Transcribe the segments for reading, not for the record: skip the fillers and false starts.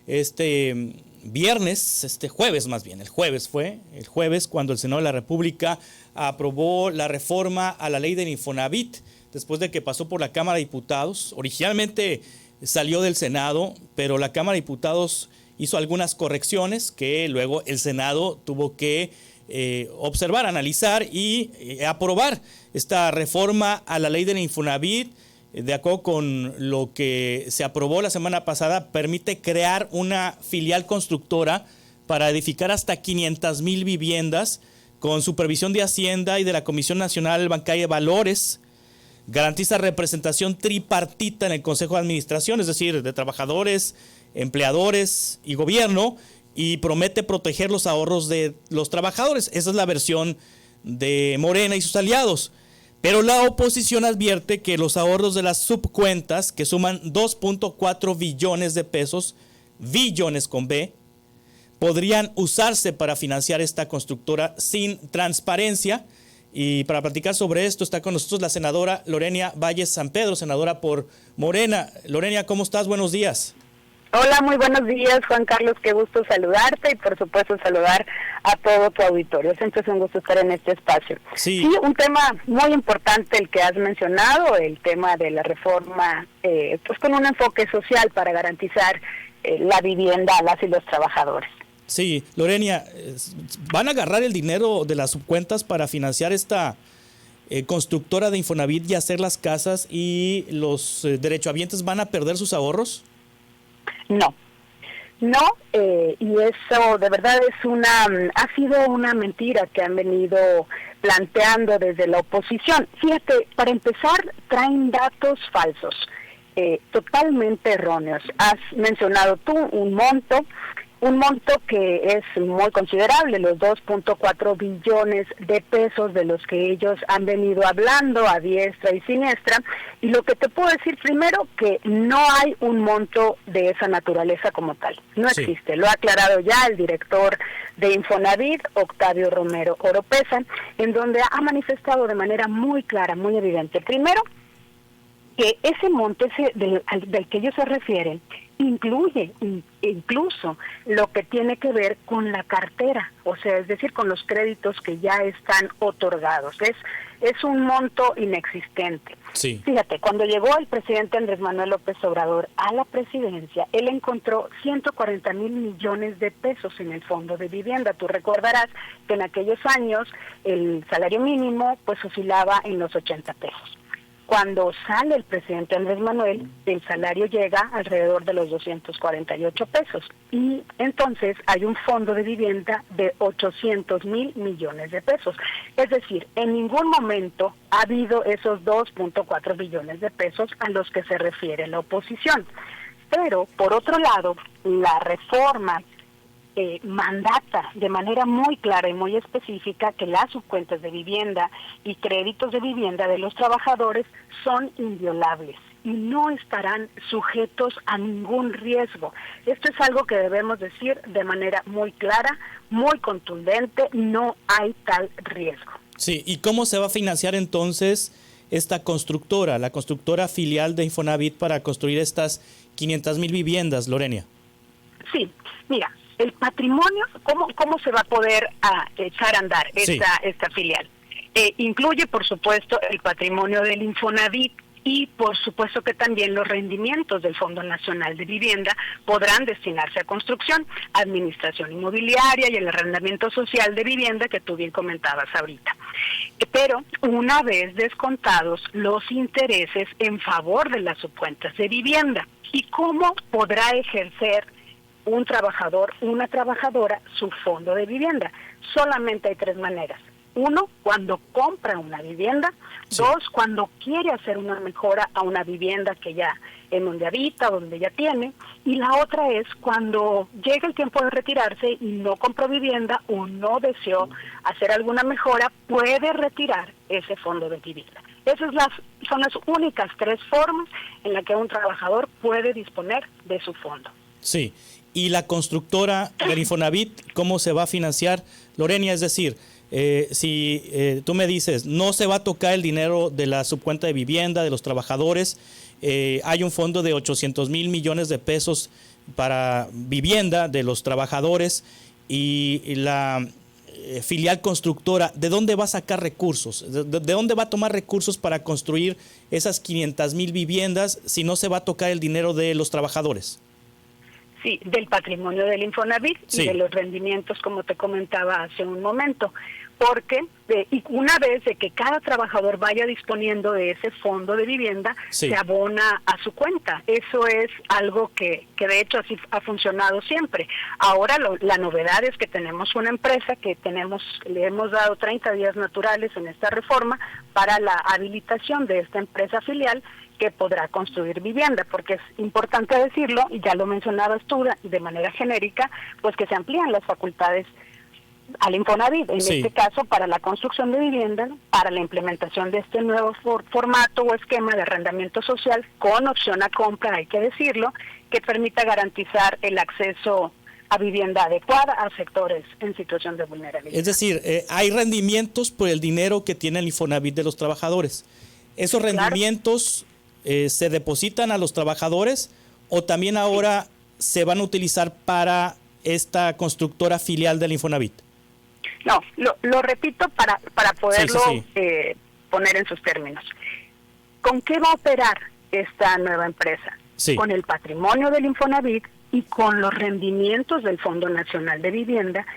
este jueves más bien, el jueves cuando el Senado de la República aprobó la reforma a la ley del Infonavit, después de que pasó por la Cámara de Diputados. Originalmente salió del Senado, pero la Cámara de Diputados hizo algunas correcciones que luego el Senado tuvo que observar, analizar y aprobar esta reforma a la ley del Infonavit. De acuerdo con lo que se aprobó la semana pasada, permite crear una filial constructora para edificar hasta 500,000 viviendas con supervisión de Hacienda y de la Comisión Nacional Bancaria de Valores. Garantiza representación tripartita en el Consejo de Administración, es decir, de trabajadores, empleadores y gobierno, y promete proteger los ahorros de los trabajadores. Esa es la versión de Morena y sus aliados. Pero la oposición advierte que los ahorros de las subcuentas, que suman 2.4 billones de pesos, billones con B, podrían usarse para financiar esta constructora sin transparencia. Y para platicar sobre esto está con nosotros la senadora Lorena Valles San Pedro, senadora por Morena. Lorena, ¿cómo estás? Buenos días. Hola, muy buenos días, Juan Carlos, qué gusto saludarte y por supuesto saludar a todo tu auditorio. Siempre es un gusto estar en este espacio. Sí, un tema muy importante el que has mencionado, el tema de la reforma, pues con un enfoque social para garantizar la vivienda a las y los trabajadores. Sí, Lorena, ¿van a agarrar el dinero de las subcuentas para financiar esta constructora de Infonavit y hacer las casas, y los derechohabientes van a perder sus ahorros? No, y eso de verdad ha sido una mentira que han venido planteando desde la oposición. Fíjate, para empezar, traen datos falsos, totalmente erróneos. Has mencionado tú un monto que es muy considerable, los 2.4 billones de pesos de los que ellos han venido hablando a diestra y siniestra, y lo que te puedo decir primero, que no hay un monto de esa naturaleza como tal, no existe, lo ha aclarado ya el director de Infonavit, Octavio Romero Oropesa, en donde ha manifestado de manera muy clara, muy evidente, primero, que ese monto del que ellos se refieren incluye incluso lo que tiene que ver con la cartera, o sea, es decir, con los créditos que ya están otorgados. Es un monto inexistente. Sí. Fíjate, cuando llegó el presidente Andrés Manuel López Obrador a la presidencia, él encontró 140,000 millones de pesos en el fondo de vivienda. Tú recordarás que en aquellos años el salario mínimo pues oscilaba en los 80 pesos. Cuando sale el presidente Andrés Manuel, el salario llega alrededor de los 248 pesos. Y entonces hay un fondo de vivienda de 800,000 millones de pesos. Es decir, en ningún momento ha habido esos 2.4 billones de pesos a los que se refiere la oposición. Pero, por otro lado, la reforma mandata de manera muy clara y muy específica que las subcuentas de vivienda y créditos de vivienda de los trabajadores son inviolables y no estarán sujetos a ningún riesgo. Esto es algo que debemos decir de manera muy clara, muy contundente, no hay tal riesgo. Sí, ¿y cómo se va a financiar entonces esta constructora, la constructora filial de Infonavit, para construir estas 500,000 viviendas, Lorena? Sí, mira, el patrimonio, ¿cómo se va a poder echar a andar esta filial? Incluye, por supuesto, el patrimonio del Infonavit y, por supuesto, que también los rendimientos del Fondo Nacional de Vivienda podrán destinarse a construcción, administración inmobiliaria y el arrendamiento social de vivienda que tú bien comentabas ahorita. Pero una vez descontados los intereses en favor de las subcuentas de vivienda, ¿y cómo podrá ejercer un trabajador, una trabajadora, su fondo de vivienda? Solamente hay tres maneras. Uno, cuando compra una vivienda. Sí. Dos, cuando quiere hacer una mejora a una vivienda que ya en donde habita, donde ya tiene. Y la otra es cuando llega el tiempo de retirarse y no compró vivienda o no deseó hacer alguna mejora, puede retirar ese fondo de vivienda. Esas son las únicas tres formas en las que un trabajador puede disponer de su fondo. Sí. ¿Y la constructora del Infonavit cómo se va a financiar, Lorena? Es decir, si tú me dices, no se va a tocar el dinero de la subcuenta de vivienda de los trabajadores, hay un fondo de 800,000 millones de pesos para vivienda de los trabajadores y la filial constructora, ¿de dónde va a sacar recursos? ¿De dónde va a tomar recursos para construir esas 500,000 viviendas si no se va a tocar el dinero de los trabajadores? Sí, del patrimonio del Infonavit y de los rendimientos, como te comentaba hace un momento. Porque y una vez de que cada trabajador vaya disponiendo de ese fondo de vivienda, se abona a su cuenta. Eso es algo que de hecho así ha funcionado siempre. Ahora la novedad es que tenemos una empresa que le hemos dado 30 días naturales en esta reforma para la habilitación de esta empresa filial que podrá construir vivienda, porque es importante decirlo, y ya lo mencionabas tú de manera genérica, pues que se amplían las facultades al Infonavit, en este caso para la construcción de vivienda, para la implementación de este nuevo formato o esquema de arrendamiento social con opción a compra, hay que decirlo, que permita garantizar el acceso a vivienda adecuada a sectores en situación de vulnerabilidad. Es decir, hay rendimientos por el dinero que tiene el Infonavit de los trabajadores. ¿Esos rendimientos se depositan a los trabajadores o también ahora se van a utilizar para esta constructora filial del Infonavit? No, lo repito para poderlo poner en sus términos. ¿Con qué va a operar esta nueva empresa? Con el patrimonio del Infonavit y con los rendimientos del Fondo Nacional de Vivienda,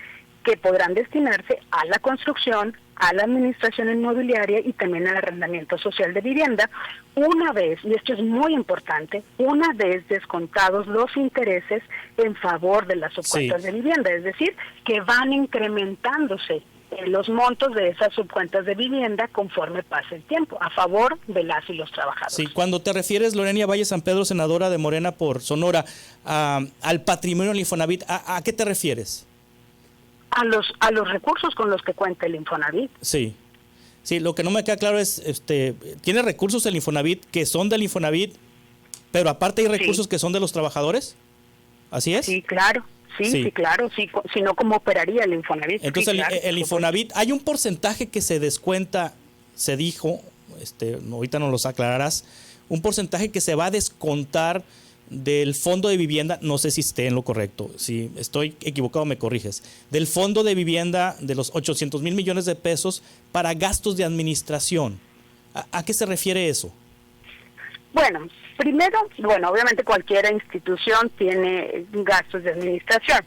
que podrán destinarse a la construcción, a la administración inmobiliaria y también al arrendamiento social de vivienda, una vez, y esto es muy importante, una vez descontados los intereses en favor de las subcuentas de vivienda, es decir, que van incrementándose los montos de esas subcuentas de vivienda conforme pase el tiempo, a favor de las y los trabajadores. Sí, cuando te refieres, Lorena Valle San Pedro, senadora de Morena por Sonora, al patrimonio del Infonavit, ¿a qué te refieres? A los recursos con los que cuenta el Infonavit. Sí, lo que no me queda claro es, ¿tiene recursos el Infonavit que son del Infonavit, pero aparte hay recursos que son de los trabajadores? ¿Así es? Sí, claro. Sí, claro, si no, ¿cómo operaría el Infonavit? Entonces, claro, el Infonavit, hay un porcentaje que se descuenta, se dijo, ahorita nos los aclararás, un porcentaje que se va a descontar del fondo de vivienda, no sé si esté en lo correcto, si estoy equivocado me corriges, del fondo de vivienda de los 800,000 millones de pesos para gastos de administración. ¿A qué se refiere eso? Bueno, primero, obviamente cualquier institución tiene gastos de administración,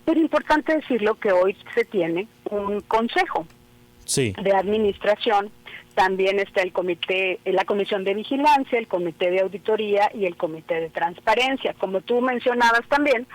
pero importante decirlo que hoy se tiene un consejo de administración. También está el comité, la comisión de vigilancia, el comité de auditoría y el comité de transparencia. Como tú mencionabas también,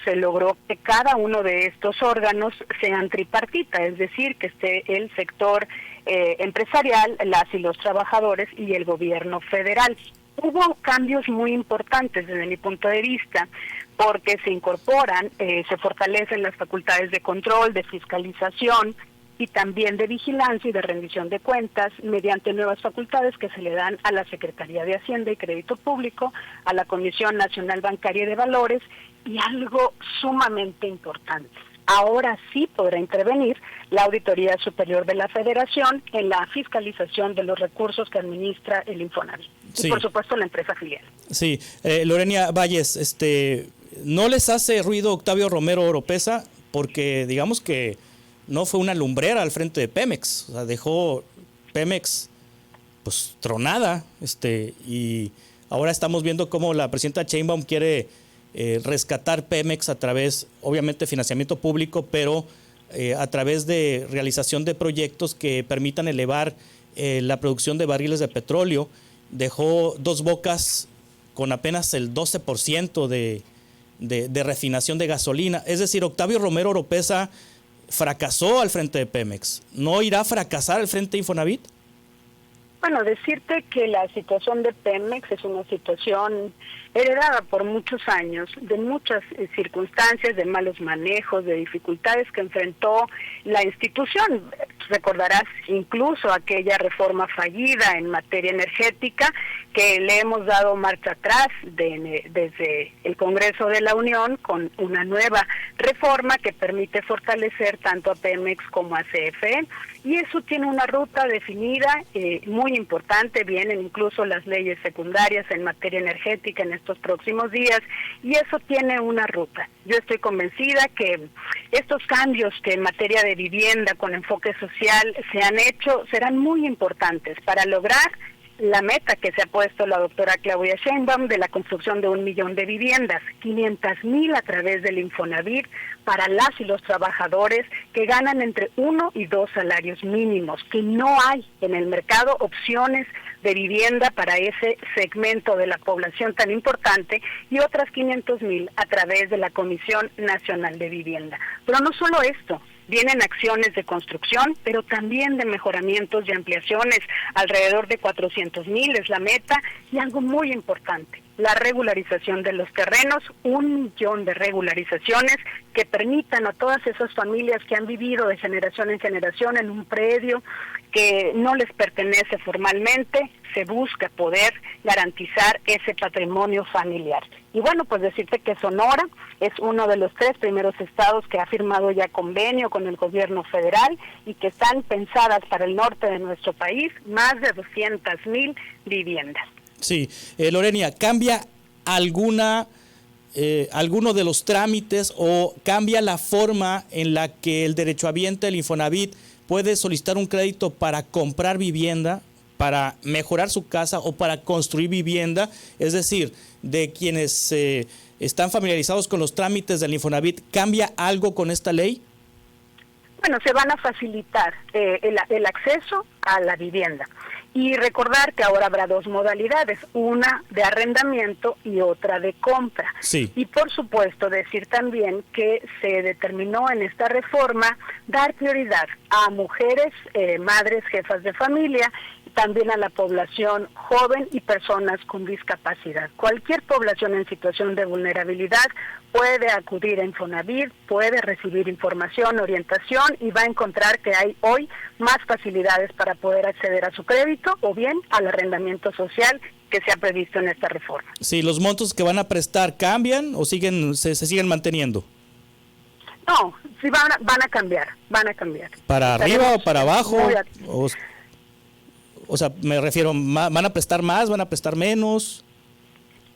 se logró que cada uno de estos órganos sean tripartita, es decir, que esté el sector empresarial, las y los trabajadores y el gobierno federal. Hubo cambios muy importantes desde mi punto de vista, porque se incorporan, se fortalecen las facultades de control, de fiscalización, y también de vigilancia y de rendición de cuentas mediante nuevas facultades que se le dan a la Secretaría de Hacienda y Crédito Público, a la Comisión Nacional Bancaria y de Valores, y algo sumamente importante. Ahora sí podrá intervenir la Auditoría Superior de la Federación en la fiscalización de los recursos que administra el Infonavit. Y por supuesto la empresa filial. Sí, Lorena Valles, ¿no les hace ruido Octavio Romero Oropeza? Porque digamos que no fue una lumbrera al frente de Pemex, o sea, dejó Pemex pues tronada, y ahora estamos viendo cómo la presidenta Sheinbaum quiere rescatar Pemex a través, obviamente, financiamiento público, pero a través de realización de proyectos que permitan elevar la producción de barriles de petróleo. Dejó Dos Bocas con apenas el 12% de refinación de gasolina. Es decir, Octavio Romero Oropeza fracasó al frente de Pemex. ¿No irá a fracasar al frente de Infonavit? Bueno, decirte que la situación de Pemex es una situación heredada por muchos años, de muchas circunstancias, de malos manejos, de dificultades que enfrentó la institución. Recordarás incluso aquella reforma fallida en materia energética que le hemos dado marcha atrás desde el Congreso de la Unión con una nueva reforma que permite fortalecer tanto a Pemex como a CFE, y eso tiene una ruta definida muy muy importante. Vienen incluso las leyes secundarias en materia energética en estos próximos días, y eso tiene una ruta. Yo estoy convencida que estos cambios que en materia de vivienda con enfoque social se han hecho serán muy importantes para lograr la meta que se ha puesto la doctora Claudia Sheinbaum de la construcción de 1 millón de viviendas, 500,000 a través del Infonavit para las y los trabajadores que ganan entre 1 y 2 salarios mínimos, que no hay en el mercado opciones de vivienda para ese segmento de la población tan importante, y otras 500,000 a través de la Comisión Nacional de Vivienda. Pero no solo esto. Vienen acciones de construcción, pero también de mejoramientos y ampliaciones. Alrededor de 400,000 es la meta, y algo muy importante, la regularización de los terrenos, 1 millón de regularizaciones que permitan a todas esas familias que han vivido de generación en generación en un predio que no les pertenece formalmente, se busca poder garantizar ese patrimonio familiar. Y bueno, pues decirte que Sonora es uno de los 3 primeros estados que ha firmado ya convenio con el gobierno federal y que están pensadas para el norte de nuestro país, más de 200,000 viviendas. Sí, Lorena, ¿cambia alguno de los trámites o cambia la forma en la que el derechohabiente del Infonavit puede solicitar un crédito para comprar vivienda, para mejorar su casa o para construir vivienda? Es decir, de quienes están familiarizados con los trámites del Infonavit, ¿cambia algo con esta ley? Bueno, se van a facilitar el acceso a la vivienda. Y recordar que ahora habrá 2 modalidades, una de arrendamiento y otra de compra. Sí. Y por supuesto decir también que se determinó en esta reforma dar prioridad a mujeres, madres, jefas de familia, también a la población joven y personas con discapacidad. Cualquier población en situación de vulnerabilidad puede acudir a Infonavit, puede recibir información, orientación, y va a encontrar que hay hoy más facilidades para poder acceder a su crédito o bien al arrendamiento social que se ha previsto en esta reforma. Sí, ¿los montos que van a prestar cambian o se siguen manteniendo? No, sí van a cambiar. ¿Para arriba o para abajo? O sea, me refiero, ¿van a prestar más, van a prestar menos?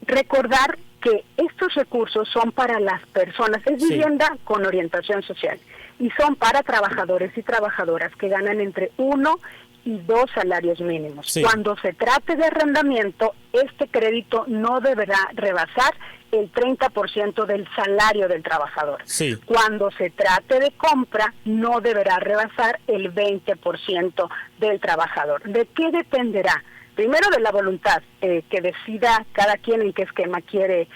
Recordar que estos recursos son para las personas, es vivienda con orientación social, y son para trabajadores y trabajadoras que ganan entre 1 y 2 salarios mínimos. Sí. Cuando se trate de arrendamiento, este crédito no deberá rebasar el 30% del salario del trabajador. Sí. Cuando se trate de compra, no deberá rebasar el 20% del trabajador. ¿De qué dependerá? Primero, de la voluntad, que decida cada quien en qué esquema quiere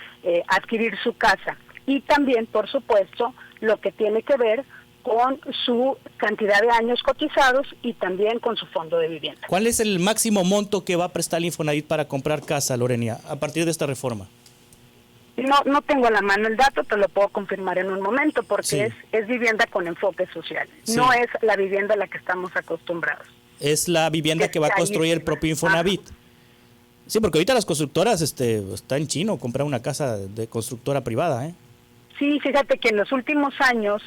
adquirir su casa. Y también, por supuesto, lo que tiene que ver con su cantidad de años cotizados y también con su fondo de vivienda. ¿Cuál es el máximo monto que va a prestar el Infonavit para comprar casa, Lorena, a partir de esta reforma? No tengo a la mano el dato, te lo puedo confirmar en un momento, porque Sí. es vivienda con enfoque social, Sí. no es la vivienda a la que estamos acostumbrados. Es la vivienda que va a construir el propio Infonavit. Sí, porque ahorita las constructoras está en chino comprar una casa de constructora privada, ¿eh? Sí, fíjate que en los últimos años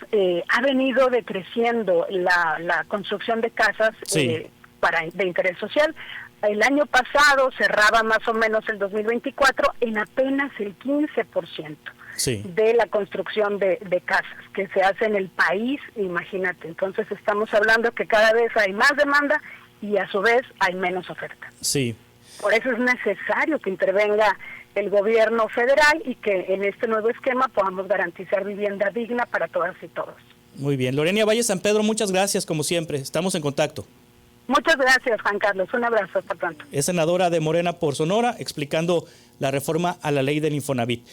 ha venido decreciendo la construcción de casas Sí. de interés social. El año pasado cerraba más o menos el 2024 en apenas el 15%. Sí. De la construcción de casas que se hace en el país, imagínate. Entonces estamos hablando que cada vez hay más demanda y a su vez hay menos oferta. Sí. Por eso es necesario que intervenga el gobierno federal y que en este nuevo esquema podamos garantizar vivienda digna para todas y todos. Muy bien. Lorena Valle San Pedro, muchas gracias como siempre. Estamos en contacto. Muchas gracias, Juan Carlos. Un abrazo, hasta pronto. Es senadora de Morena por Sonora, explicando la reforma a la ley del Infonavit.